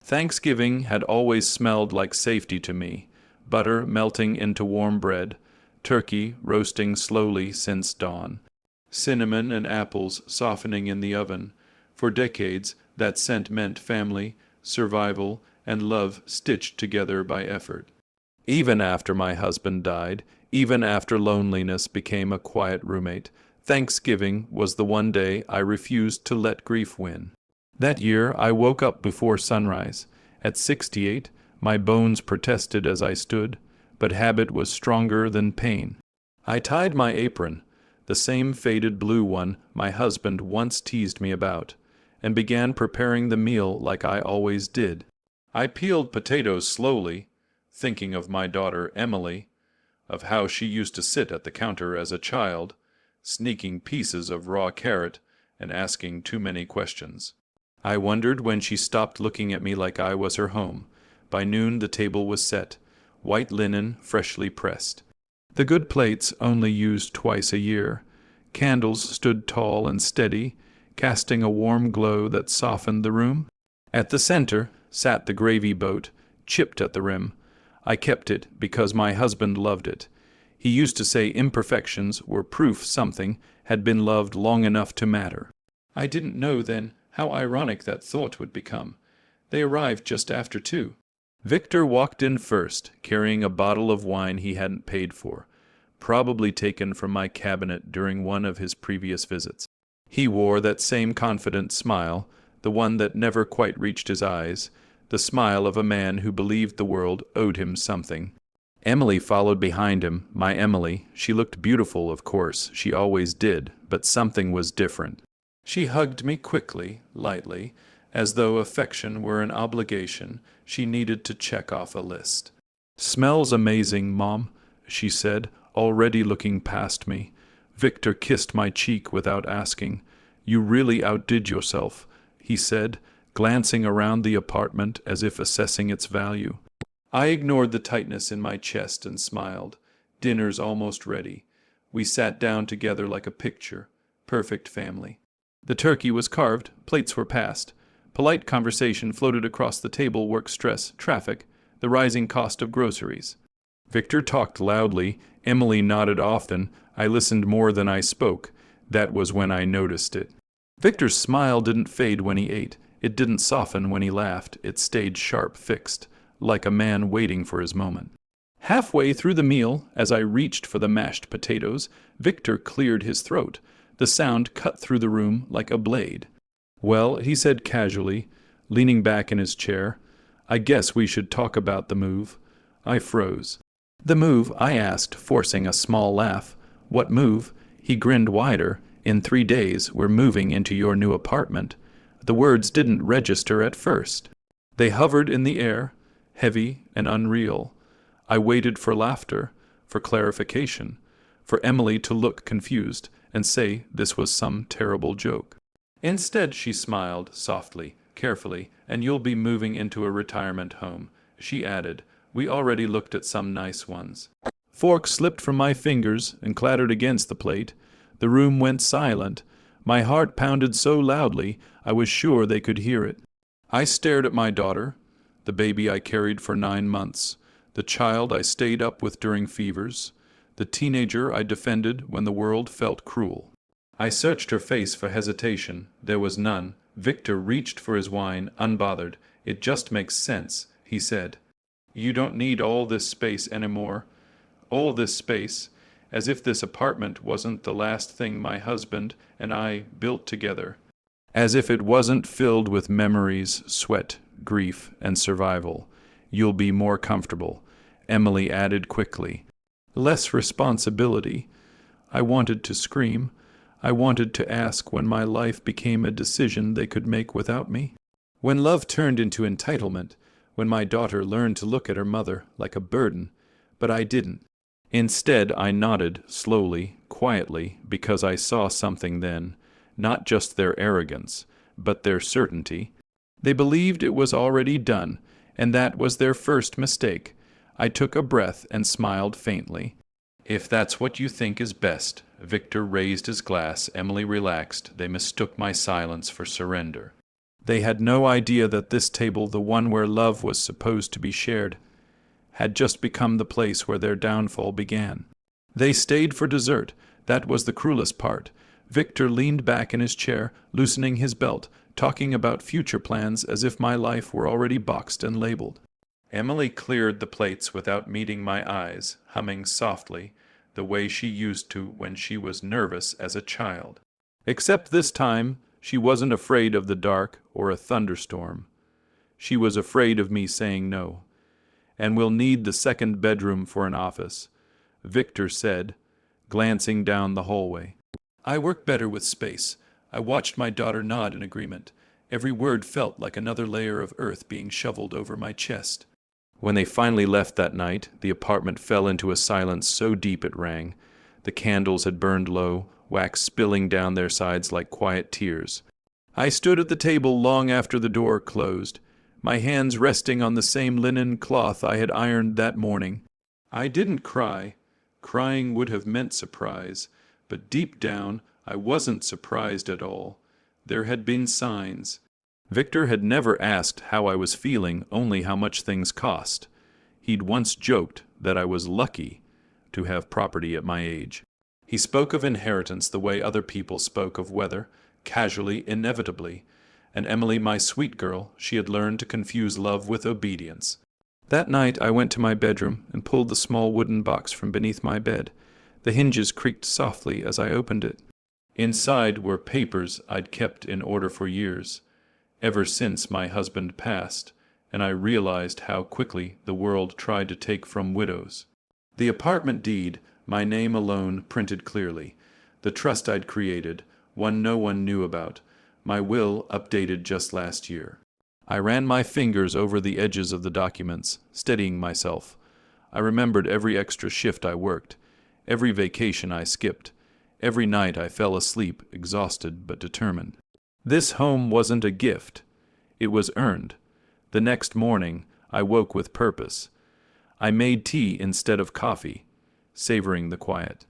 Thanksgiving had always smelled like safety to me, butter melting into warm bread, turkey roasting slowly since dawn, cinnamon and apples softening in the oven. For decades, that scent meant family, survival, and love stitched together by effort. Even after my husband died, even after loneliness became a quiet roommate, Thanksgiving was the one day I refused to let grief win. That year I woke up before sunrise. At 68, my bones protested as I stood, but habit was stronger than pain. I tied my apron, the same faded blue one my husband once teased me about, and began preparing the meal like I always did. I peeled potatoes slowly, thinking of my daughter Emily, of how she used to sit at the counter as a child, sneaking pieces of raw carrot and asking too many questions. I wondered when she stopped looking at me like I was her home. By noon the table was set, white linen freshly pressed. The good plates only used twice a year. Candles stood tall and steady, casting a warm glow that softened the room. At the center sat the gravy boat, chipped at the rim. I kept it because my husband loved it. He used to say imperfections were proof something had been loved long enough to matter. I didn't know then how ironic that thought would become. They arrived just after 2. Victor walked in first, carrying a bottle of wine he hadn't paid for, probably taken from my cabinet during one of his previous visits. He wore that same confident smile, the one that never quite reached his eyes, the smile of a man who believed the world owed him something. Emily followed behind him, my Emily. She looked beautiful, of course, she always did, but something was different. She hugged me quickly, lightly, as though affection were an obligation she needed to check off a list. "Smells amazing, Mom," she said, already looking past me. Victor kissed my cheek without asking. "You really outdid yourself," he said, glancing around the apartment as if assessing its value. I ignored the tightness in my chest and smiled. Dinner's almost ready. We sat down together like a picture. Perfect family. The turkey was carved, plates were passed. Polite conversation floated across the table: work stress, traffic, the rising cost of groceries. Victor talked loudly. Emily nodded often. I listened more than I spoke. That was when I noticed it. Victor's smile didn't fade when he ate. It didn't soften when he laughed. It stayed sharp, fixed, like a man waiting for his moment. Halfway through the meal, as I reached for the mashed potatoes, Victor cleared his throat. The sound cut through the room like a blade. "Well," he said casually, leaning back in his chair, "I guess we should talk about the move." I froze. "The move?" I asked, forcing a small laugh. "What move?" He grinned wider. "In 3 days, we're moving into your new apartment." The words didn't register at first. They hovered in the air, heavy and unreal. I waited for laughter, for clarification, for Emily to look confused and say this was some terrible joke. Instead, she smiled softly, carefully. "And you'll be moving into a retirement home," she added. "We already looked at some nice ones." Fork slipped from my fingers and clattered against the plate. The room went silent. My heart pounded so loudly I was sure they could hear it. I stared at my daughter, the baby I carried for 9 months, the child I stayed up with during fevers, the teenager I defended when the world felt cruel. I searched her face for hesitation. There was none. Victor reached for his wine, unbothered. "It just makes sense," he said. "You don't need all this space anymore. All this space, as if this apartment wasn't the last thing my husband and I built together. As if it wasn't filled with memories, sweat, grief, and survival. You'll be more comfortable," Emily added quickly. "Less responsibility." I wanted to scream. I wanted to ask when my life became a decision they could make without me. When love turned into entitlement, when my daughter learned to look at her mother like a burden, but I didn't. Instead, I nodded, slowly, quietly, because I saw something then, not just their arrogance, but their certainty. They believed it was already done, and that was their first mistake. I took a breath and smiled faintly. "If that's what you think is best." Victor raised his glass. Emily relaxed. They mistook my silence for surrender. They had no idea that this table, the one where love was supposed to be shared, had just become the place where their downfall began. They stayed for dessert. That was the cruelest part. Victor leaned back in his chair, loosening his belt, talking about future plans as if my life were already boxed and labeled. Emily cleared the plates without meeting my eyes, humming softly, the way she used to when she was nervous as a child. Except this time, she wasn't afraid of the dark or a thunderstorm. She was afraid of me saying no. "And we'll need the second bedroom for an office," Victor said, glancing down the hallway. I work better with space. I watched my daughter nod in agreement. Every word felt like another layer of earth being shoveled over my chest. When they finally left that night, the apartment fell into a silence so deep it rang. The candles had burned low, wax spilling down their sides like quiet tears. I stood at the table long after the door closed, my hands resting on the same linen cloth I had ironed that morning. I didn't cry. Crying would have meant surprise, but deep down I wasn't surprised at all. There had been signs. Victor had never asked how I was feeling, only how much things cost. He'd once joked that I was lucky to have property at my age. He spoke of inheritance the way other people spoke of weather, casually, inevitably. And Emily, my sweet girl, she had learned to confuse love with obedience. That night I went to my bedroom and pulled the small wooden box from beneath my bed. The hinges creaked softly as I opened it. Inside were papers I'd kept in order for years, ever since my husband passed, and I realized how quickly the world tried to take from widows. The apartment deed, my name alone printed clearly. The trust I'd created, one no one knew about. My will updated just last year. I ran my fingers over the edges of the documents, steadying myself. I remembered every extra shift I worked, every vacation I skipped, every night I fell asleep, exhausted but determined. This home wasn't a gift. It was earned. The next morning, I woke with purpose. I made tea instead of coffee, savoring the quiet.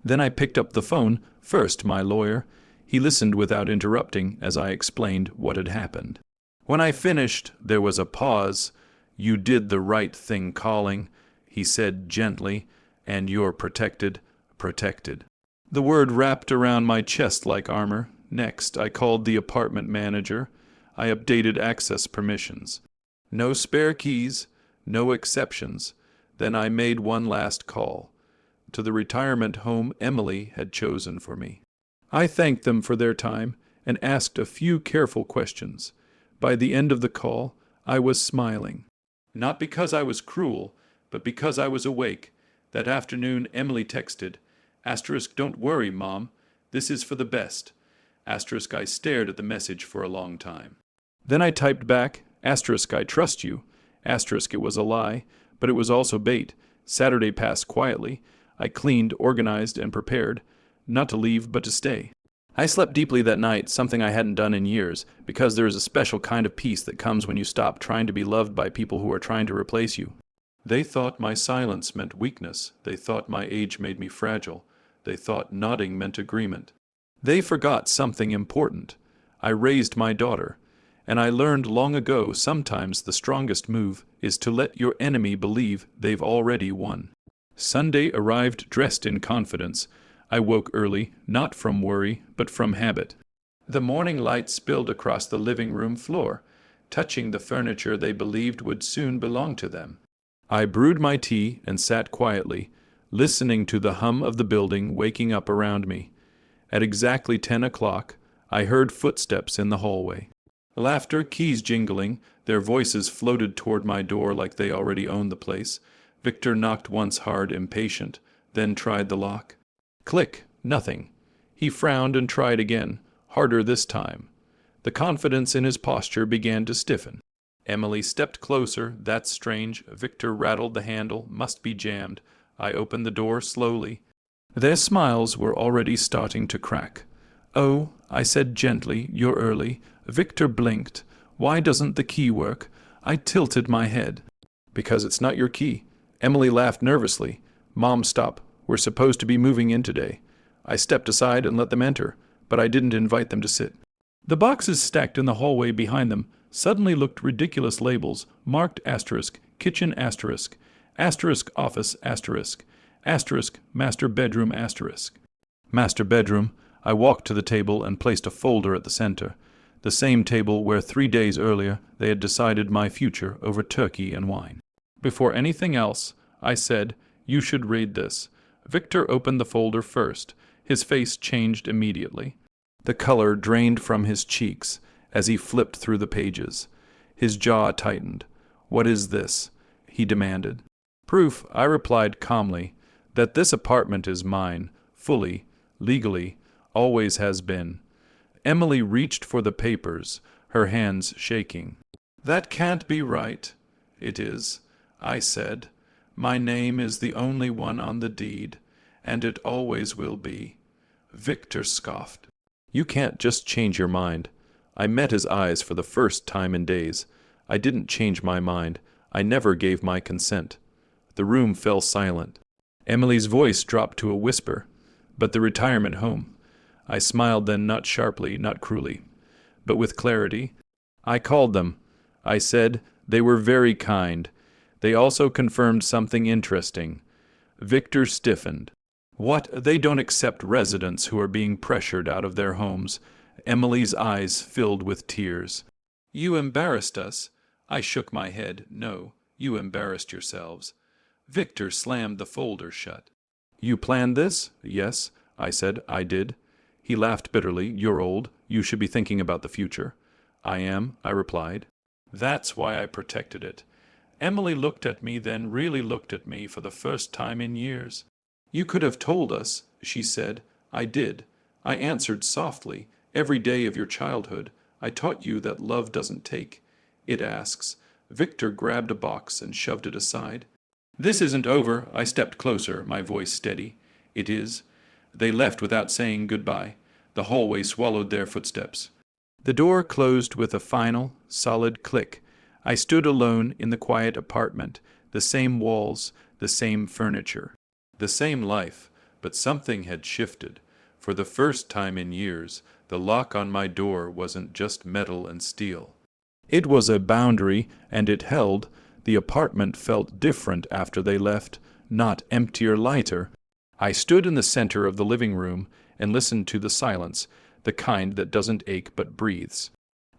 Then I picked up the phone, first my lawyer. He listened without interrupting as I explained what had happened. When I finished, there was a pause. "You did the right thing calling," he said gently, "and you're protected, protected." The word wrapped around my chest like armor. Next, I called the apartment manager. I updated access permissions. No spare keys, no exceptions. Then I made one last call to the retirement home Emily had chosen for me. I thanked them for their time and asked a few careful questions. By the end of the call, I was smiling. Not because I was cruel, but because I was awake. That afternoon, Emily texted, "Don't worry, Mom. This is for the best." I stared at the message for a long time. Then I typed back, "I trust you." It was a lie, but it was also bait. Saturday passed quietly. I cleaned, organized, and prepared, not to leave, but to stay. I slept deeply that night, something I hadn't done in years, because there is a special kind of peace that comes when you stop trying to be loved by people who are trying to replace you. They thought my silence meant weakness. They thought my age made me fragile. They thought nodding meant agreement. They forgot something important. I raised my daughter, and I learned long ago sometimes the strongest move is to let your enemy believe they've already won. Sunday arrived dressed in confidence. I woke early, not from worry, but from habit. The morning light spilled across the living room floor, touching the furniture they believed would soon belong to them. I brewed my tea and sat quietly, listening to the hum of the building waking up around me. At exactly 10 o'clock, I heard footsteps in the hallway. Laughter, keys jingling, their voices floated toward my door like they already owned the place. Victor knocked once hard, impatient, then tried the lock. Click, nothing. He frowned and tried again, harder this time. The confidence in his posture began to stiffen. Emily stepped closer. That's strange. Victor rattled the handle. Must be jammed. I opened the door slowly. Their smiles were already starting to crack. "Oh," I said gently, "you're early." Victor blinked. "Why doesn't the key work?" I tilted my head. "Because it's not your key." Emily laughed nervously. "Mom, stop. We're supposed to be moving in today." I stepped aside and let them enter, but I didn't invite them to sit. The boxes stacked in the hallway behind them suddenly looked ridiculous labels, marked asterisk, kitchen asterisk, asterisk office asterisk, asterisk master bedroom asterisk. Master bedroom. I walked to the table and placed a folder at the center, the same table where 3 days earlier they had decided my future over turkey and wine. Before anything else, I said, "You should read this." Victor opened the folder first. His face changed immediately. The color drained from his cheeks as he flipped through the pages. His jaw tightened. "What is this?" he demanded. "Proof," I replied calmly, "that this apartment is mine, fully, legally, always has been." Emily reached for the papers, her hands shaking. "That can't be right." "It is," I said. "My name is the only one on the deed, and it always will be." Victor scoffed. "You can't just change your mind." I met his eyes for the first time in days. I didn't change my mind. I never gave my consent. The room fell silent. Emily's voice dropped to a whisper. "But the retirement home." I smiled then, not sharply, not cruelly, but with clarity. "I called them. I said they were very kind. They also confirmed something interesting." Victor stiffened. "What? They don't accept residents who are being pressured out of their homes." Emily's eyes filled with tears. "You embarrassed us." I shook my head. "No, you embarrassed yourselves." Victor slammed the folder shut. "You planned this?" "Yes," I said. "I did." He laughed bitterly. "You're old. You should be thinking about the future." "I am," I replied. "That's why I protected it." Emily looked at me, then really looked at me for the first time in years. "You could have told us," she said. "I did." I answered softly. "Every day of your childhood, I taught you that love doesn't take. It asks." Victor grabbed a box and shoved it aside. "This isn't over." I stepped closer, my voice steady. "It is." They left without saying goodbye. The hallway swallowed their footsteps. The door closed with a final, solid click. I stood alone in the quiet apartment, the same walls, the same furniture, the same life, but something had shifted. For the first time in years, the lock on my door wasn't just metal and steel. It was a boundary, and it held. The apartment felt different after they left, not emptier, lighter. I stood in the center of the living room and listened to the silence, the kind that doesn't ache but breathes.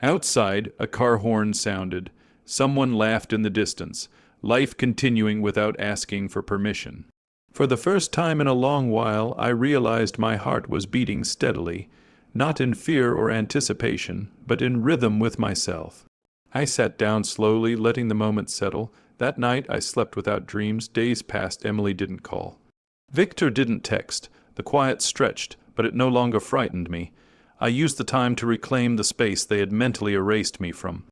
Outside, a car horn sounded. Someone laughed in the distance, life continuing without asking for permission. For the first time in a long while, I realized my heart was beating steadily, not in fear or anticipation, but in rhythm with myself. I sat down slowly, letting the moment settle. That night I slept without dreams. Days passed. Emily didn't call. Victor didn't text. The quiet stretched, but it no longer frightened me. I used the time to reclaim the space they had mentally erased me from.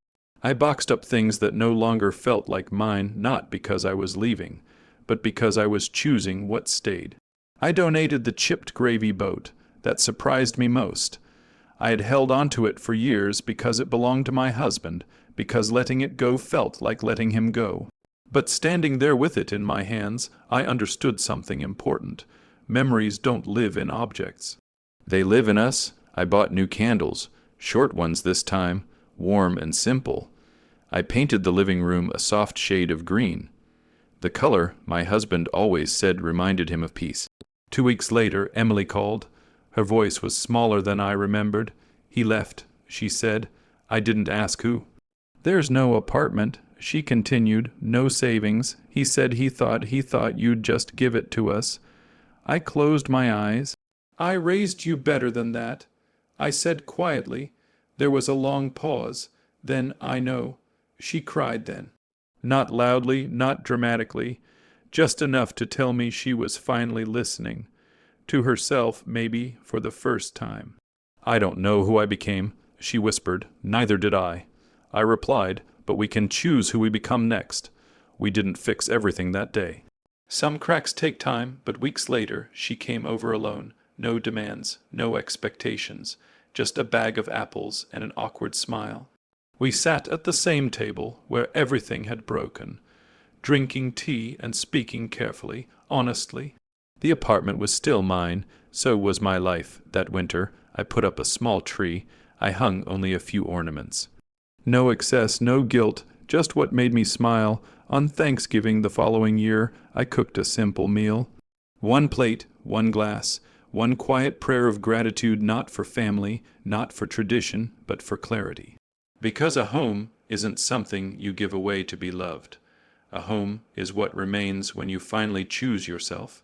I boxed up things that no longer felt like mine, not because I was leaving, but because I was choosing what stayed. I donated the chipped gravy boat. That surprised me most. I had held onto it for years because it belonged to my husband, because letting it go felt like letting him go. But standing there with it in my hands, I understood something important. Memories don't live in objects. They live in us. I bought new candles, short ones this time, warm and simple. I painted the living room a soft shade of green. The color, my husband always said, reminded him of peace. 2 weeks later, Emily called. Her voice was smaller than I remembered. "He left," she said. I didn't ask who. "There's no apartment," she continued, "no savings. He said he thought you'd just give it to us." I closed my eyes. "I raised you better than that," I said quietly. There was a long pause. Then, "I know." She cried then. Not loudly, not dramatically, just enough to tell me she was finally listening. To herself, maybe, for the first time. "I don't know who I became," she whispered. "Neither did I." I replied, "But we can choose who we become next." We didn't fix everything that day. Some cracks take time, but weeks later, she came over alone. No demands, no expectations, just a bag of apples and an awkward smile. We sat at the same table where everything had broken, drinking tea and speaking carefully, honestly. The apartment was still mine, so was my life. That winter, I put up a small tree. I hung only a few ornaments. No excess, no guilt, just what made me smile. On Thanksgiving the following year, I cooked a simple meal. One plate, one glass, one quiet prayer of gratitude, not for family, not for tradition, but for clarity. Because a home isn't something you give away to be loved. A home is what remains when you finally choose yourself.